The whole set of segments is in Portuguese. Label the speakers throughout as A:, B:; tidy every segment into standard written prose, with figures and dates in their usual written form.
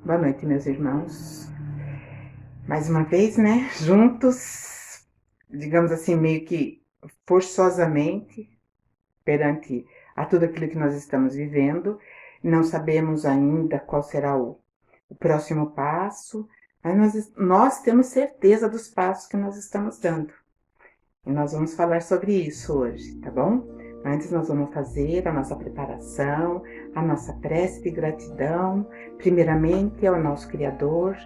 A: Boa noite, meus irmãos. Mais uma vez, né? Juntos, digamos assim, meio que forçosamente, perante a tudo aquilo que nós estamos vivendo. Não sabemos ainda qual será o próximo passo, mas nós temos certeza dos passos que nós estamos dando. E nós vamos falar sobre isso hoje, tá bom? Antes nós vamos fazer a nossa preparação, a nossa prece de gratidão, primeiramente ao nosso Criador,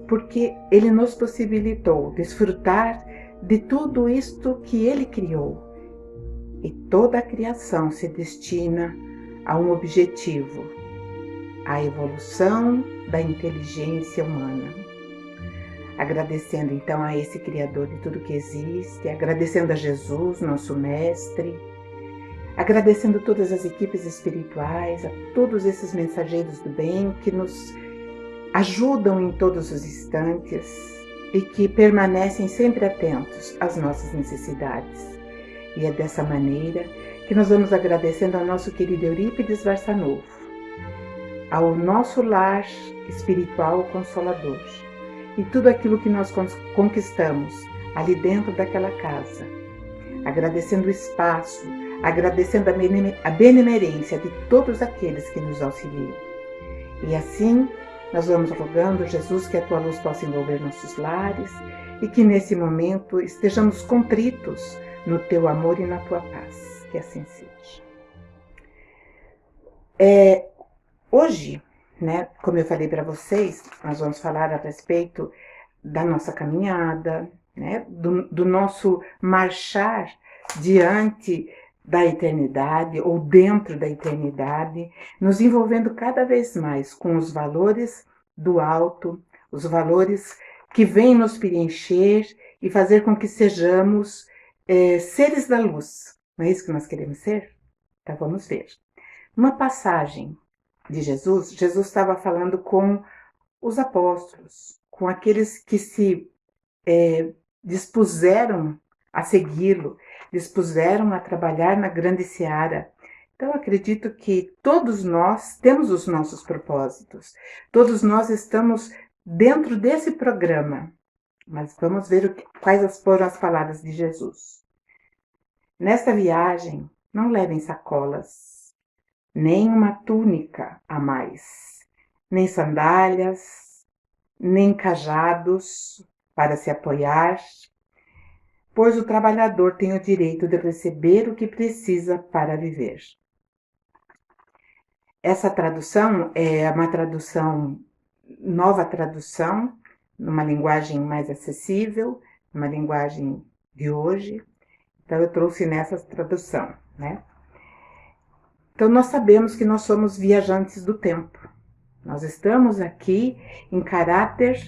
A: porque Ele nos possibilitou desfrutar de tudo isto que Ele criou. E toda a criação se destina a um objetivo, a evolução da inteligência humana. Agradecendo então a esse Criador de tudo que existe, agradecendo a Jesus, nosso Mestre, agradecendo todas as equipes espirituais, a todos esses mensageiros do bem que nos ajudam em todos os instantes e que permanecem sempre atentos às nossas necessidades. E é dessa maneira que nós vamos agradecendo ao nosso querido Eurípides Barçanufo, ao nosso lar espiritual consolador, e tudo aquilo que nós conquistamos ali dentro daquela casa, agradecendo o espaço, agradecendo a benemerência de todos aqueles que nos auxiliam. E assim, nós vamos rogando, Jesus, que a tua luz possa envolver nossos lares e que nesse momento estejamos contritos no teu amor e na tua paz. Que assim seja. Hoje, né, como eu falei para vocês, nós vamos falar a respeito da nossa caminhada, né, do nosso marchar diante da eternidade ou dentro da eternidade, nos envolvendo cada vez mais com os valores do alto, os valores que vêm nos preencher e fazer com que sejamos seres da luz. Não é isso que nós queremos ser? Então vamos ver. Uma passagem de Jesus estava falando com os apóstolos, com aqueles que se dispuseram a segui-lo, dispuseram a trabalhar na grande seara. Então, acredito que todos nós temos os nossos propósitos, todos nós estamos dentro desse programa, mas vamos ver quais foram as palavras de Jesus. Nesta viagem, não levem sacolas, nem uma túnica a mais, nem sandálias, nem cajados para se apoiar, pois o trabalhador tem o direito de receber o que precisa para viver. Essa tradução é uma nova tradução, numa linguagem mais acessível, uma linguagem de hoje. Então eu trouxe nessa tradução, né? Então nós sabemos que nós somos viajantes do tempo. Nós estamos aqui em caráter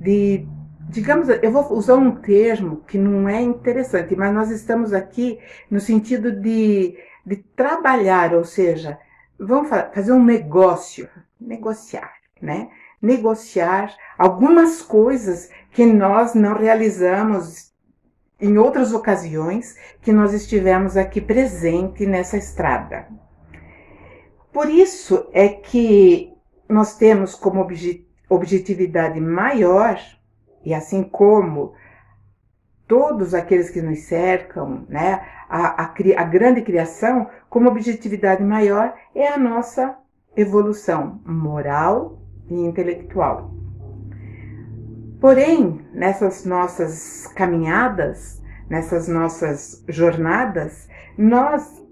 A: de, digamos, eu vou usar um termo que não é interessante, mas nós estamos aqui no sentido de trabalhar, ou seja, vamos fazer um negociar, né? Negociar algumas coisas que nós não realizamos em outras ocasiões que nós estivemos aqui presente nessa estrada. Por isso é que nós temos como objetividade maior, e assim como todos aqueles que nos cercam, né, a grande criação, como objetividade maior é a nossa evolução moral e intelectual. Porém, nessas nossas caminhadas, nessas nossas jornadas, nós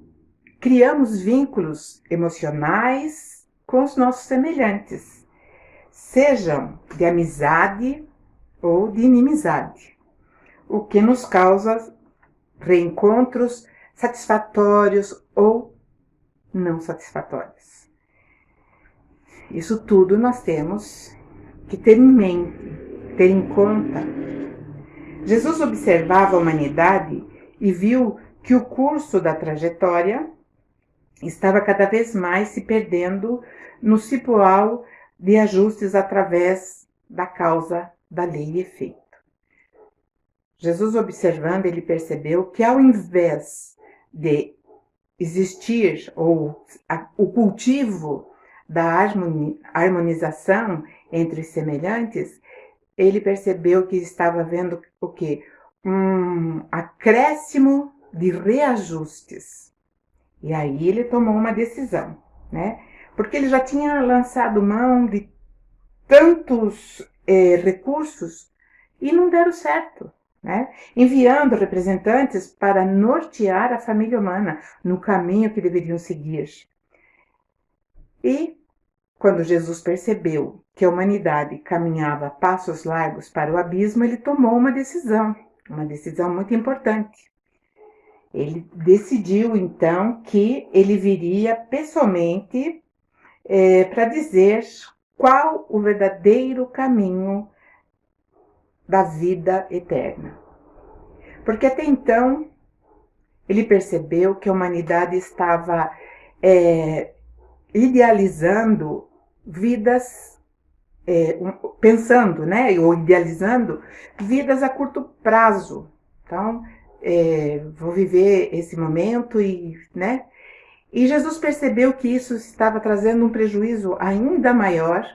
A: criamos vínculos emocionais com os nossos semelhantes, sejam de amizade ou de inimizade, o que nos causa reencontros satisfatórios ou não satisfatórios. Isso tudo nós temos que ter em mente, ter em conta. Jesus observava a humanidade e viu que o curso da trajetória estava cada vez mais se perdendo no cipoal de ajustes através da causa da lei e efeito. Jesus observando, ele percebeu que ao invés de existir o cultivo da harmonização entre os semelhantes, ele percebeu que estava havendo o quê? Um acréscimo de reajustes. E aí ele tomou uma decisão, né? Porque ele já tinha lançado mão de tantos recursos e não deram certo, né? Enviando representantes para nortear a família humana no caminho que deveriam seguir. E quando Jesus percebeu que a humanidade caminhava a passos largos para o abismo, ele tomou uma decisão muito importante. Ele decidiu, então, que ele viria pessoalmente para dizer qual o verdadeiro caminho da vida eterna. Porque até então, ele percebeu que a humanidade estava idealizando vidas, pensando, né, ou idealizando vidas a curto prazo. Então, vou viver esse momento né? E Jesus percebeu que isso estava trazendo um prejuízo ainda maior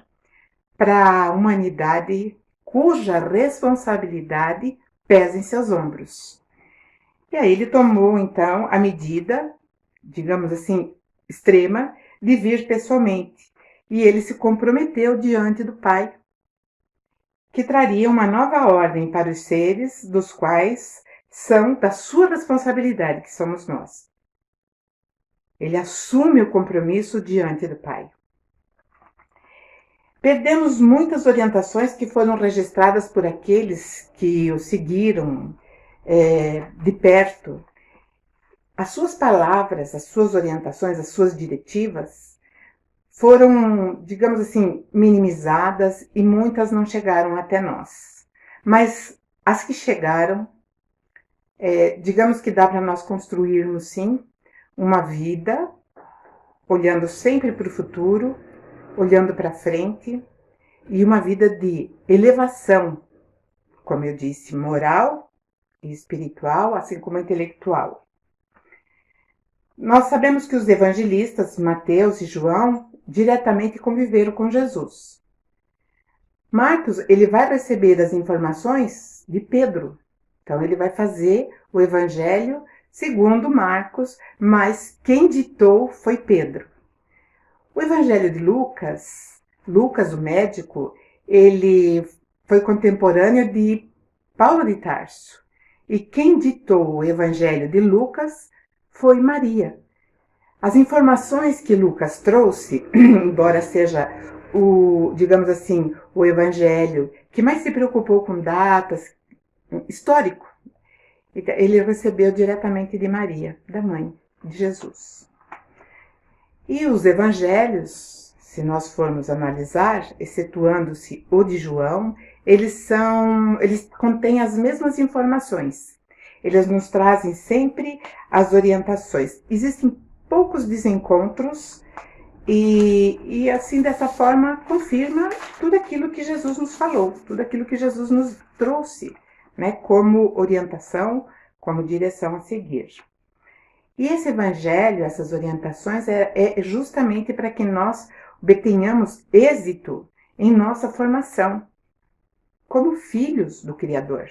A: para a humanidade, cuja responsabilidade pesa em seus ombros. E aí ele tomou, então, a medida, digamos assim, extrema, de vir pessoalmente. E ele se comprometeu diante do Pai, que traria uma nova ordem para os seres dos quais são da sua responsabilidade, que somos nós. Ele assume o compromisso diante do Pai. Perdemos muitas orientações que foram registradas por aqueles que o seguiram de perto. As suas palavras, as suas orientações, as suas diretivas foram, digamos assim, minimizadas e muitas não chegaram até nós. Mas as que chegaram, digamos que dá para nós construirmos, sim, uma vida olhando sempre para o futuro, olhando para frente, e uma vida de elevação, como eu disse, moral e espiritual, assim como intelectual. Nós sabemos que os evangelistas, Mateus e João, diretamente conviveram com Jesus. Marcos, ele vai receber as informações de Pedro. Então, ele vai fazer o evangelho segundo Marcos, mas quem ditou foi Pedro. O evangelho de Lucas, o médico, ele foi contemporâneo de Paulo de Tarso. E quem ditou o evangelho de Lucas foi Maria. As informações que Lucas trouxe, embora seja digamos assim, o evangelho que mais se preocupou com datas, histórico, ele recebeu diretamente de Maria, da mãe de Jesus. E os evangelhos, se nós formos analisar, excetuando-se o de João, eles contêm as mesmas informações. Eles nos trazem sempre as orientações. Existem poucos desencontros e assim, dessa forma, confirma tudo aquilo que Jesus nos falou, tudo aquilo que Jesus nos trouxe, né, como orientação, como direção a seguir. E esse evangelho, essas orientações, é justamente para que nós obtenhamos êxito em nossa formação, como filhos do Criador.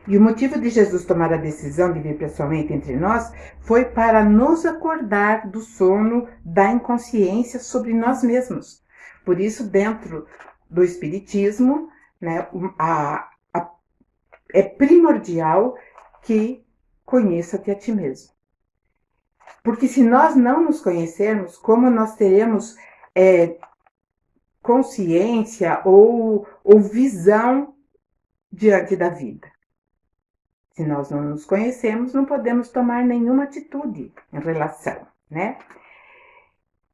A: E o motivo de Jesus tomar a decisão de vir pessoalmente entre nós foi para nos acordar do sono da inconsciência sobre nós mesmos. Por isso, dentro do Espiritismo, né, é primordial que conheça-te a ti mesmo. Porque se nós não nos conhecermos, como nós teremos consciência ou visão diante da vida? Se nós não nos conhecemos, não podemos tomar nenhuma atitude em relação, né?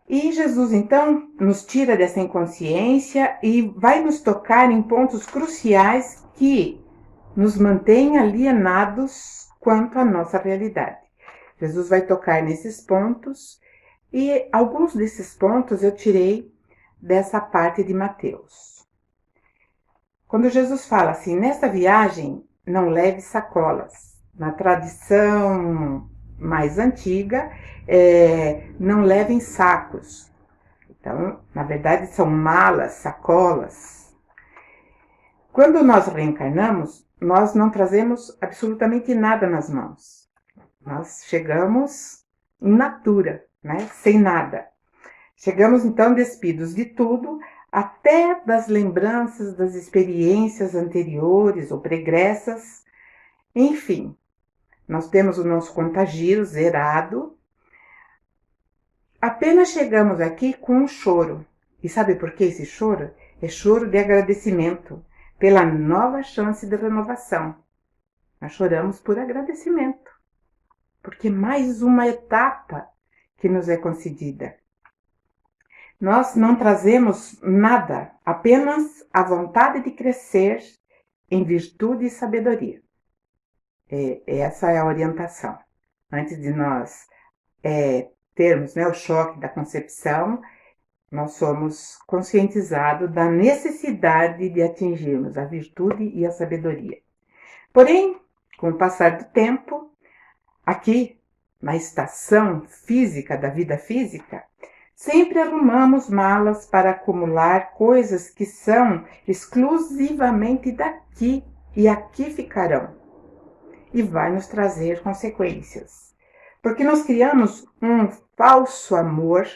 A: E Jesus, então, nos tira dessa inconsciência e vai nos tocar em pontos cruciais que nos mantêm alienados quanto à nossa realidade. Jesus vai tocar nesses pontos e alguns desses pontos eu tirei dessa parte de Mateus. Quando Jesus fala assim, nesta viagem não leve sacolas. Na tradição mais antiga, não levem sacos. Então, na verdade, são malas, sacolas. Quando nós reencarnamos, nós não trazemos absolutamente nada nas mãos. Nós chegamos in natura, né? Sem nada. Chegamos, então, despidos de tudo, até das lembranças das experiências anteriores ou pregressas. Enfim, nós temos o nosso contagiro zerado. Apenas chegamos aqui com um choro. E sabe por que esse choro? É choro de agradecimento pela nova chance de renovação. Nós choramos por agradecimento, porque mais uma etapa que nos é concedida. Nós não trazemos nada, apenas a vontade de crescer em virtude e sabedoria. Essa é a orientação. Antes de nós termos, né, o choque da concepção, nós somos conscientizados da necessidade de atingirmos a virtude e a sabedoria. Porém, com o passar do tempo, aqui na estação física da vida física, sempre arrumamos malas para acumular coisas que são exclusivamente daqui e aqui ficarão. E vai nos trazer consequências. Porque nós criamos um falso amor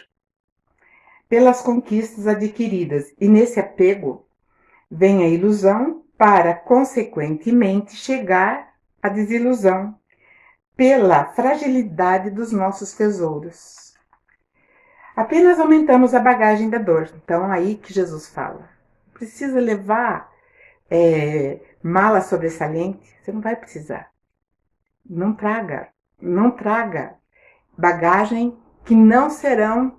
A: pelas conquistas adquiridas. E nesse apego vem a ilusão para, consequentemente, chegar à desilusão pela fragilidade dos nossos tesouros. Apenas aumentamos a bagagem da dor. Então, aí que Jesus fala. Precisa levar mala sobressalente? Você não vai precisar. Não traga bagagem que não serão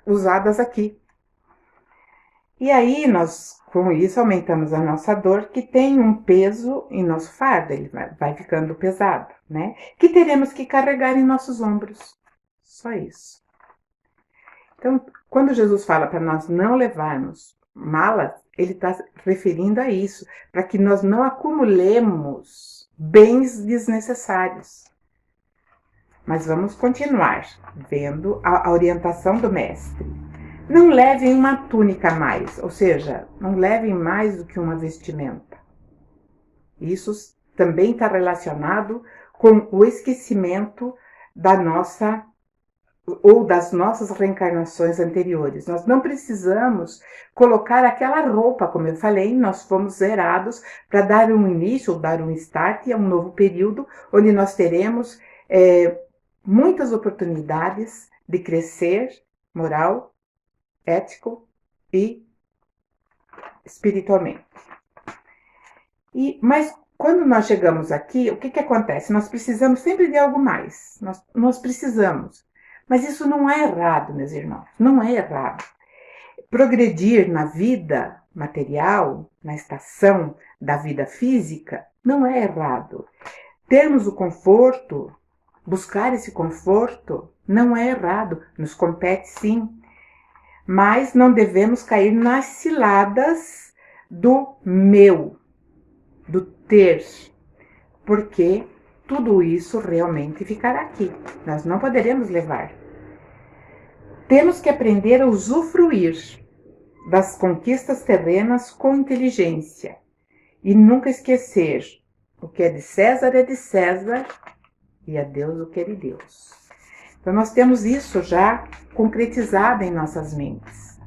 A: usadas aqui. E aí nós, com isso, aumentamos a nossa dor, que tem um peso em nosso fardo, ele vai ficando pesado, né? Que teremos que carregar em nossos ombros. Só isso. Então, quando Jesus fala para nós não levarmos malas, ele está referindo a isso, para que nós não acumulemos bens desnecessários. Mas vamos continuar vendo a orientação do mestre. Não levem uma túnica a mais, ou seja, não levem mais do que uma vestimenta. Isso também está relacionado com o esquecimento das nossas reencarnações anteriores. Nós não precisamos colocar aquela roupa, como eu falei, nós fomos zerados para dar um início, ou dar um start a um novo período, onde nós teremos muitas oportunidades de crescer moral, ético e espiritualmente. Mas quando nós chegamos aqui, o que acontece? Nós precisamos sempre de algo mais. Nós precisamos. Mas isso não é errado, meus irmãos. Não é errado. Progredir na vida material, na estação da vida física, não é errado. Termos o conforto, buscar esse conforto, não é errado. Nos compete sim. Mas não devemos cair nas ciladas do meu, do ter, porque tudo isso realmente ficará aqui. Nós não poderemos levar. Temos que aprender a usufruir das conquistas terrenas com inteligência e nunca esquecer o que é de César e a Deus o que é de Deus. Então nós temos isso já concretizado em nossas mentes.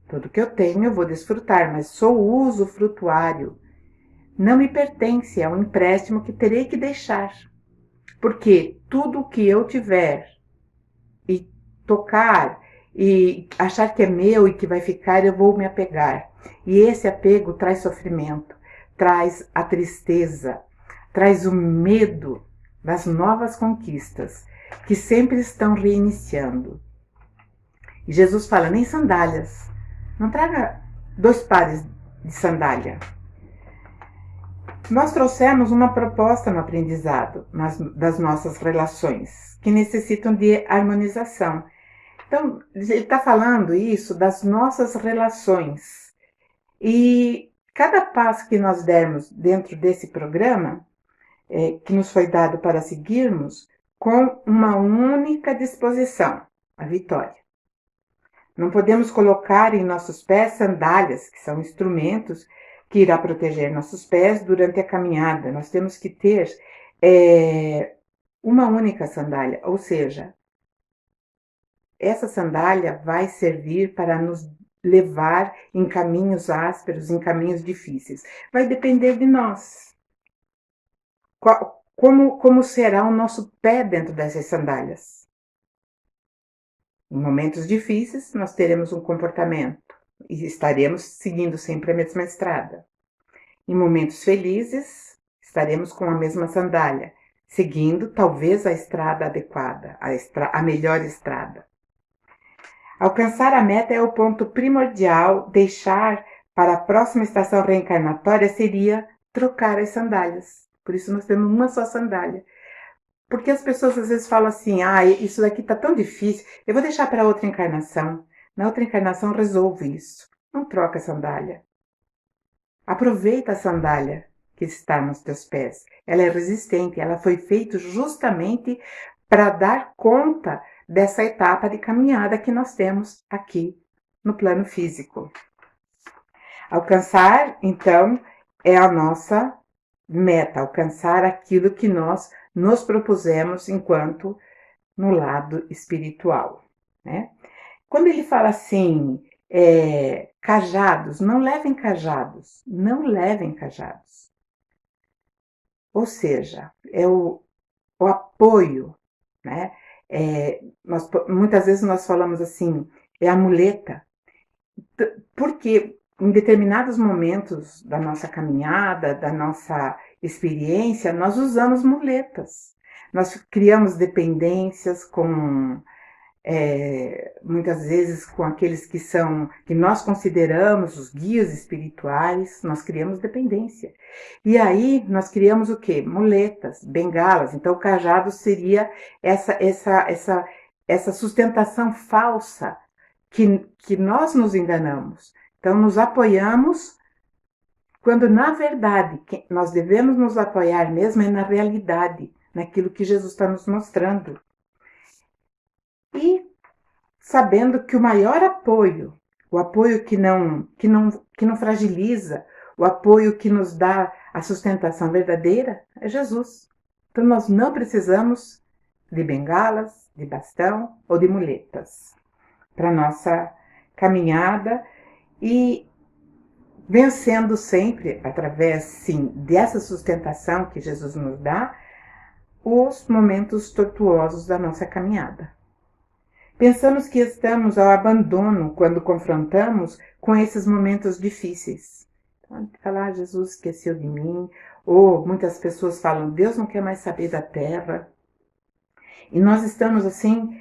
A: Tudo que eu tenho eu vou desfrutar, mas sou usufrutuário. Não me pertence, é um empréstimo que terei que deixar. Porque tudo que eu tiver e tocar e achar que é meu e que vai ficar, eu vou me apegar. E esse apego traz sofrimento, traz a tristeza, traz o medo das novas conquistas, que sempre estão reiniciando. E Jesus fala, nem sandálias. Não traga 2 pares de sandália. Nós trouxemos uma proposta no aprendizado das nossas relações, que necessitam de harmonização. Então, ele está falando isso das nossas relações. E cada passo que nós dermos dentro desse programa, que nos foi dado para seguirmos, com uma única disposição, a vitória. Não podemos colocar em nossos pés sandálias, que são instrumentos que irá proteger nossos pés durante a caminhada. Nós temos que ter uma única sandália, ou seja, essa sandália vai servir para nos levar em caminhos ásperos, em caminhos difíceis. Vai depender de nós. Como será o nosso pé dentro dessas sandálias? Em momentos difíceis, nós teremos um comportamento e estaremos seguindo sempre a mesma estrada. Em momentos felizes, estaremos com a mesma sandália, seguindo talvez a estrada adequada, a melhor estrada. Alcançar a meta é o ponto primordial. Deixar para a próxima estação reencarnatória seria trocar as sandálias. Por isso nós temos uma só sandália. Porque as pessoas às vezes falam assim, isso daqui está tão difícil, eu vou deixar para outra encarnação. Na outra encarnação resolve isso. Não troca a sandália. Aproveita a sandália que está nos teus pés. Ela é resistente, ela foi feita justamente para dar conta dessa etapa de caminhada que nós temos aqui no plano físico. Alcançar, então, é a nossa meta, alcançar aquilo que nós nos propusemos enquanto no lado espiritual, né? Quando ele fala assim, cajados, não levem cajados, não levem cajados. Ou seja, é o apoio, né? Muitas vezes nós falamos assim, é a muleta, porque em determinados momentos da nossa caminhada, da nossa experiência, nós usamos muletas. Nós criamos dependências com, muitas vezes, com aqueles que nós consideramos os guias espirituais, nós criamos dependência. E aí nós criamos o quê? Muletas, bengalas. Então o cajado seria essa sustentação falsa que nós nos enganamos. Então nos apoiamos quando na verdade nós devemos nos apoiar mesmo é na realidade, naquilo que Jesus está nos mostrando. E sabendo que o maior apoio, o apoio que não fragiliza, o apoio que nos dá a sustentação verdadeira é Jesus. Então nós não precisamos de bengalas, de bastão ou de muletas para nossa caminhada e vencendo sempre, através, sim, dessa sustentação que Jesus nos dá, os momentos tortuosos da nossa caminhada. Pensamos que estamos ao abandono quando confrontamos com esses momentos difíceis. Então, falar, Jesus esqueceu de mim, ou muitas pessoas falam, Deus não quer mais saber da terra. E nós estamos, assim,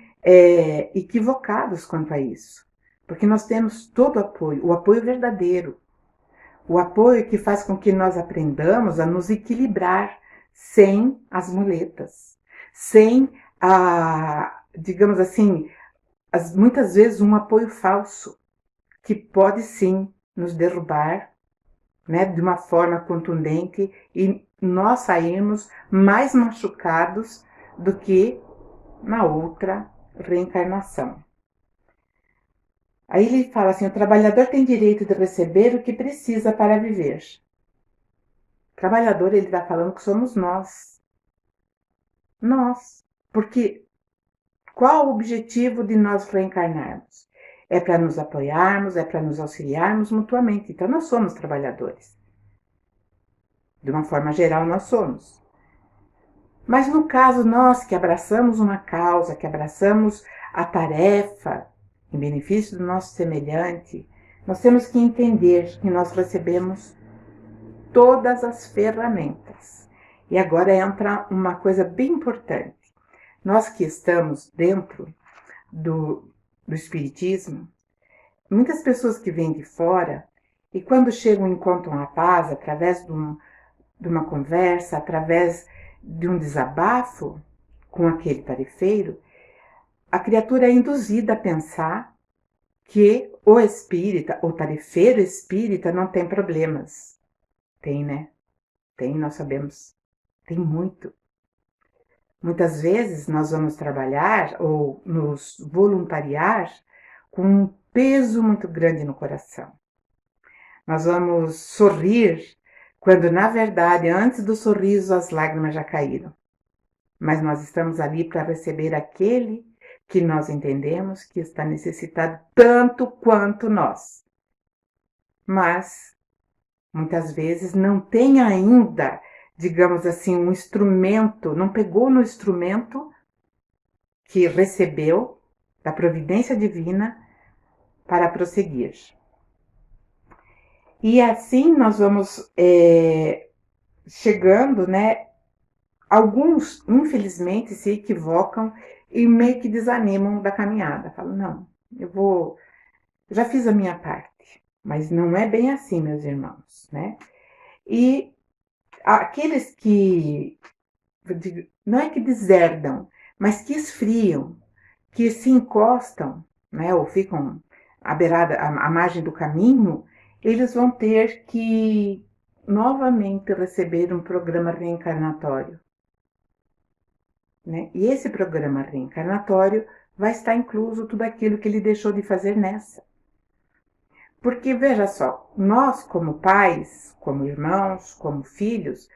A: equivocados quanto a isso. Porque nós temos todo o apoio verdadeiro. O apoio que faz com que nós aprendamos a nos equilibrar sem as muletas. Sem digamos assim, muitas vezes um apoio falso, que pode sim nos derrubar, né, de uma forma contundente e nós sairmos mais machucados do que na outra reencarnação. Aí ele fala assim, o trabalhador tem direito de receber o que precisa para viver. O trabalhador, ele está falando que somos nós. Nós. Porque qual o objetivo de nós reencarnarmos? É para nos apoiarmos, é para nos auxiliarmos mutuamente. Então nós somos trabalhadores. De uma forma geral nós somos. Mas no caso nós que abraçamos uma causa, que abraçamos a tarefa em benefício do nosso semelhante, nós temos que entender que nós recebemos todas as ferramentas. E agora entra uma coisa bem importante. Nós que estamos dentro do Espiritismo, muitas pessoas que vêm de fora e quando chegam encontram a paz através de uma conversa, através de um desabafo com aquele tarefeiro, a criatura é induzida a pensar que o espírita, o tarefeiro espírita não tem problemas. Tem, né? Tem, nós sabemos. Tem muito. Muitas vezes nós vamos trabalhar ou nos voluntariar com peso muito grande no coração. Nós vamos sorrir quando, na verdade, antes do sorriso, as lágrimas já caíram. Mas nós estamos ali para receber aquele que nós entendemos que está necessitado tanto quanto nós. Mas, muitas vezes, não tem ainda, digamos assim, um instrumento, não pegou no instrumento que recebeu da providência divina para prosseguir. E assim nós vamos chegando, né? Alguns, infelizmente, se equivocam e meio que desanimam da caminhada. Falam, não, já fiz a minha parte. Mas não é bem assim, meus irmãos, né? E aqueles que, não é que deserdam, mas que esfriam, que se encostam, né? Ou ficam à margem do caminho, eles vão ter que novamente receber um programa reencarnatório. Né? E esse programa reencarnatório vai estar incluso tudo aquilo que ele deixou de fazer nessa. Porque, veja só, nós como pais, como irmãos, como filhos,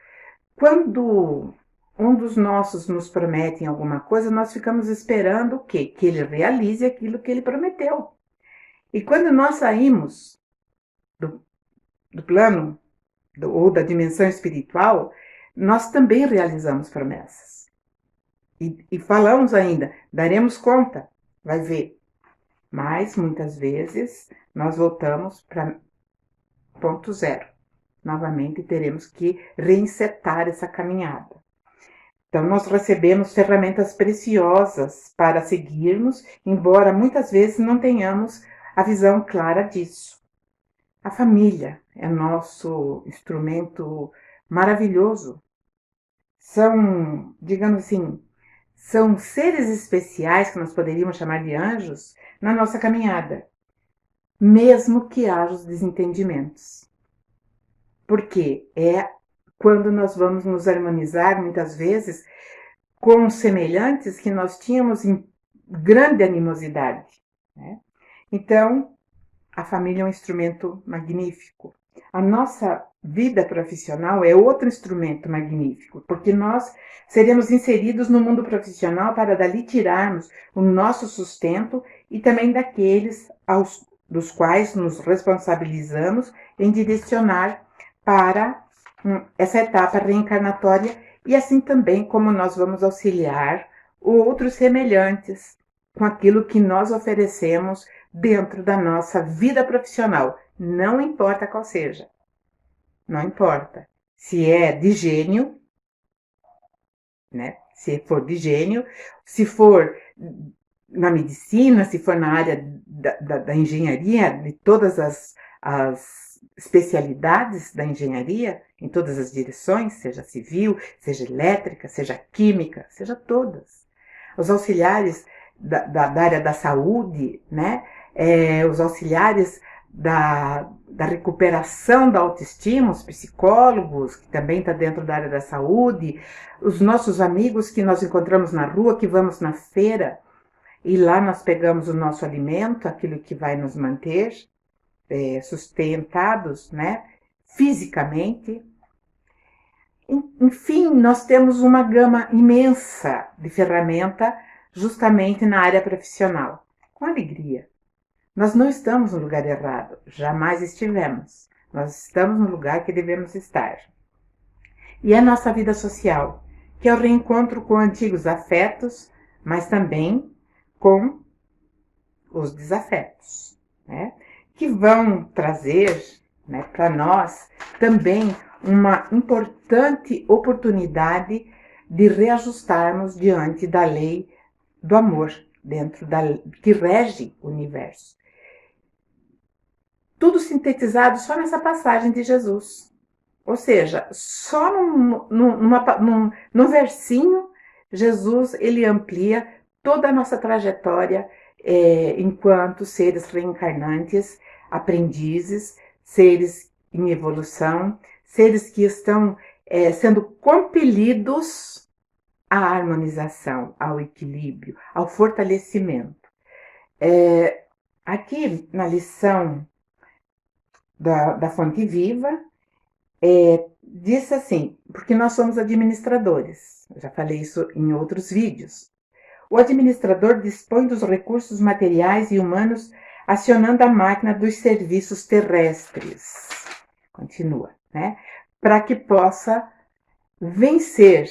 A: quando um dos nossos nos promete alguma coisa, nós ficamos esperando o quê? Que ele realize aquilo que ele prometeu. E quando nós saímos do plano ou da dimensão espiritual, nós também realizamos promessas. E falamos ainda, daremos conta, vai ver. Mas, muitas vezes, nós voltamos para ponto zero. Novamente, teremos que reinsetar essa caminhada. Então, nós recebemos ferramentas preciosas para seguirmos, embora muitas vezes não tenhamos a visão clara disso. A família é nosso instrumento maravilhoso. São, digamos assim, são seres especiais que nós poderíamos chamar de anjos na nossa caminhada, mesmo que haja os desentendimentos. Porque é quando nós vamos nos harmonizar, muitas vezes, com semelhantes que nós tínhamos em grande animosidade. Né? Então, a família é um instrumento magnífico. A nossa vida profissional é outro instrumento magnífico, porque nós seremos inseridos no mundo profissional para dali tirarmos o nosso sustento e também daqueles dos quais nos responsabilizamos em direcionar para essa etapa reencarnatória e assim também como nós vamos auxiliar outros semelhantes com aquilo que nós oferecemos dentro da nossa vida profissional, não importa qual seja. Não importa. Se é de gênio, né? Se for de gênio, se for na medicina, se for na área da engenharia, de todas as especialidades da engenharia, em todas as direções, seja civil, seja elétrica, seja química, seja todas. Os auxiliares da área da saúde, né? Os auxiliares da recuperação da autoestima, os psicólogos, que também está dentro da área da saúde, os nossos amigos que nós encontramos na rua, que vamos na feira, e lá nós pegamos o nosso alimento, aquilo que vai nos manter sustentados, né, fisicamente. Enfim, nós temos uma gama imensa de ferramenta justamente na área profissional, com alegria. Nós não estamos no lugar errado, jamais estivemos. Nós estamos no lugar que devemos estar. E a nossa vida social, que é o reencontro com antigos afetos, mas também com os desafetos, né? Que vão trazer, né, para nós também uma importante oportunidade de reajustarmos diante da lei do amor, que rege o universo. Tudo sintetizado só nessa passagem de Jesus. Ou seja, só num versinho, Jesus ele amplia toda a nossa trajetória enquanto seres reencarnantes, aprendizes, seres em evolução, seres que estão sendo compelidos à harmonização, ao equilíbrio, ao fortalecimento. Aqui na lição da Fonte Viva, diz assim, porque nós somos administradores, eu já falei isso em outros vídeos. O administrador dispõe dos recursos materiais e humanos acionando a máquina dos serviços terrestres. Continua, né? Para que possa vencer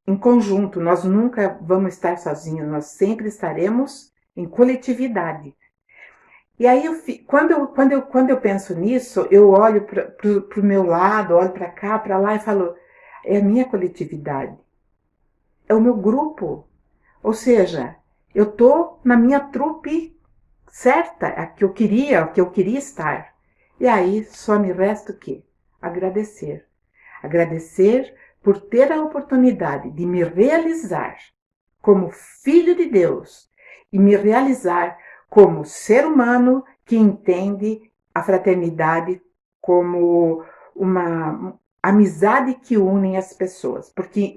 A: em conjunto. Nós nunca vamos estar sozinhos, nós sempre estaremos em coletividade. E aí, quando eu penso nisso, eu olho para o meu lado, olho para cá, para lá e falo, é a minha coletividade, é o meu grupo. Ou seja, eu estou na minha trupe certa, a que eu queria estar. E aí só me resta o quê? Agradecer. Agradecer por ter a oportunidade de me realizar como filho de Deus e me realizar como ser humano que entende a fraternidade como uma amizade que une as pessoas. Porque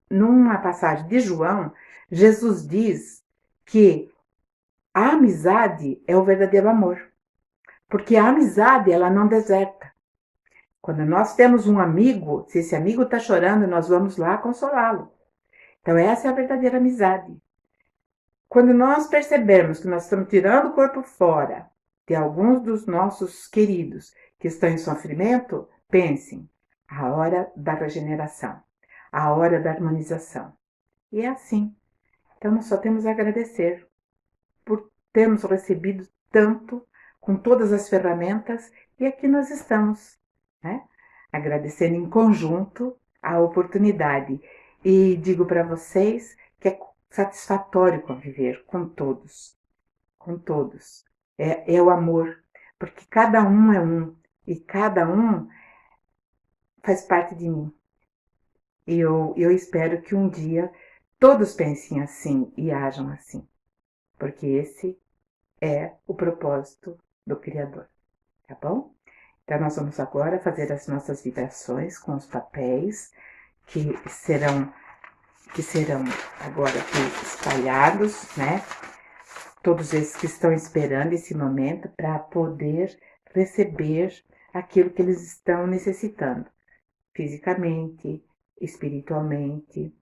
A: numa passagem de João, Jesus diz que a amizade é o verdadeiro amor. Porque a amizade, ela não deserta. Quando nós temos um amigo, se esse amigo está chorando, nós vamos lá consolá-lo. Então essa é a verdadeira amizade. Quando nós percebermos que nós estamos tirando o corpo fora de alguns dos nossos queridos que estão em sofrimento, pensem, a hora da regeneração, a hora da harmonização. E é assim. Então nós só temos a agradecer por termos recebido tanto, com todas as ferramentas, e aqui nós estamos, né? Agradecendo em conjunto a oportunidade. E digo para vocês que é satisfatório conviver com todos, com todos. É o amor, porque cada um é um, e cada um faz parte de mim. E eu espero que um dia todos pensem assim e ajam assim, porque esse é o propósito do Criador, tá bom? Então nós vamos agora fazer as nossas vibrações com os papéis que serão agora aqui espalhados, né? Todos esses que estão esperando esse momento para poder receber aquilo que eles estão necessitando, fisicamente, espiritualmente,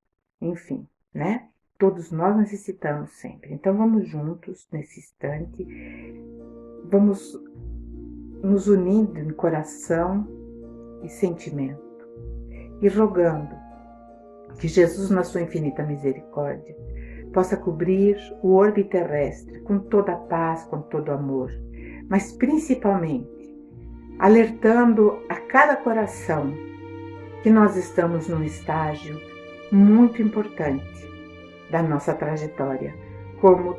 A: enfim, né? Todos nós necessitamos sempre. Então vamos juntos nesse instante, vamos nos unindo em coração e sentimento e rogando que Jesus, na sua infinita misericórdia, possa cobrir o orbe terrestre com toda a paz, com todo o amor, mas principalmente alertando a cada coração que nós estamos num estágio muito importante da nossa trajetória como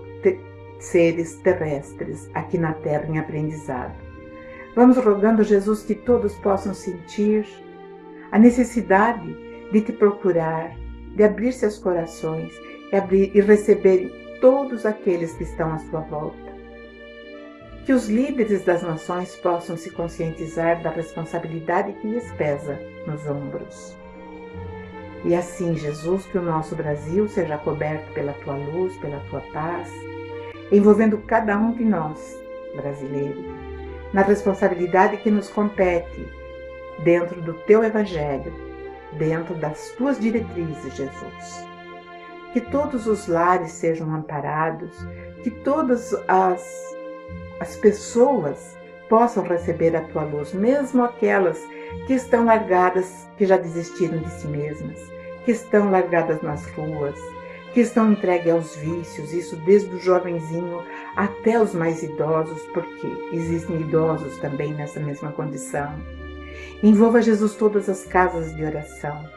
A: seres terrestres aqui na Terra em aprendizado. Vamos rogando, Jesus, que todos possam sentir a necessidade de te procurar, de abrir seus corações e receberem todos aqueles que estão à sua volta. Que os líderes das nações possam se conscientizar da responsabilidade que lhes pesa nos ombros. E assim, Jesus, que o nosso Brasil seja coberto pela tua luz, pela tua paz, envolvendo cada um de nós, brasileiros, na responsabilidade que nos compete dentro do teu Evangelho, dentro das tuas diretrizes, Jesus. Que todos os lares sejam amparados, que todas as pessoas possam receber a tua luz, mesmo aquelas que estão largadas, que já desistiram de si mesmas, que estão largadas nas ruas, que estão entregues aos vícios, isso desde o jovenzinho até os mais idosos, porque existem idosos também nessa mesma condição. Envolva, Jesus, todas as casas de oração,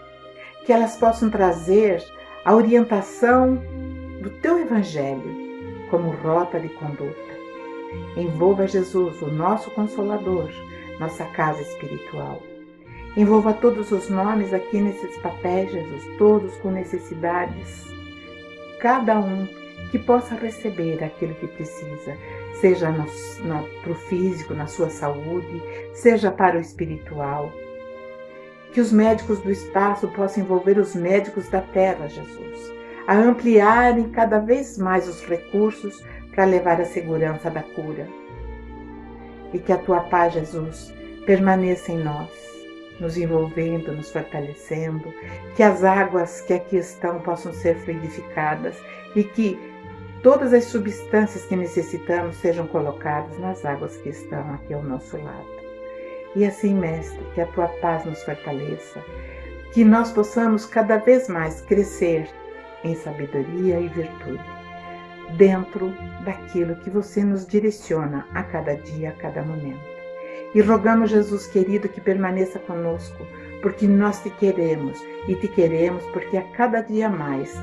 A: que elas possam trazer a orientação do teu Evangelho como rota de conduta. Envolva, Jesus, o nosso Consolador, nossa casa espiritual. Envolva todos os nomes aqui nesses papéis, Jesus, todos com necessidades. Cada um que possa receber aquilo que precisa, seja para o físico, na sua saúde, seja para o espiritual. Que os médicos do espaço possam envolver os médicos da terra, Jesus, a ampliarem cada vez mais os recursos para levar a segurança da cura. E que a tua paz, Jesus, permaneça em nós, nos envolvendo, nos fortalecendo, que as águas que aqui estão possam ser fluidificadas e que todas as substâncias que necessitamos sejam colocadas nas águas que estão aqui ao nosso lado. E assim, Mestre, que a tua paz nos fortaleça, que nós possamos cada vez mais crescer em sabedoria e virtude, dentro daquilo que você nos direciona a cada dia, a cada momento. E rogamos, Jesus querido, que permaneça conosco, porque nós te queremos e te queremos porque a cada dia mais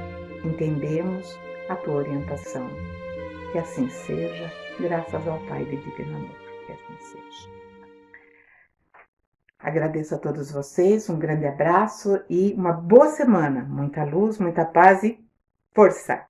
A: entendemos a tua orientação. Que assim seja, graças ao Pai de divino amor, que assim seja. Agradeço a todos vocês, um grande abraço e uma boa semana. Muita luz, muita paz e força!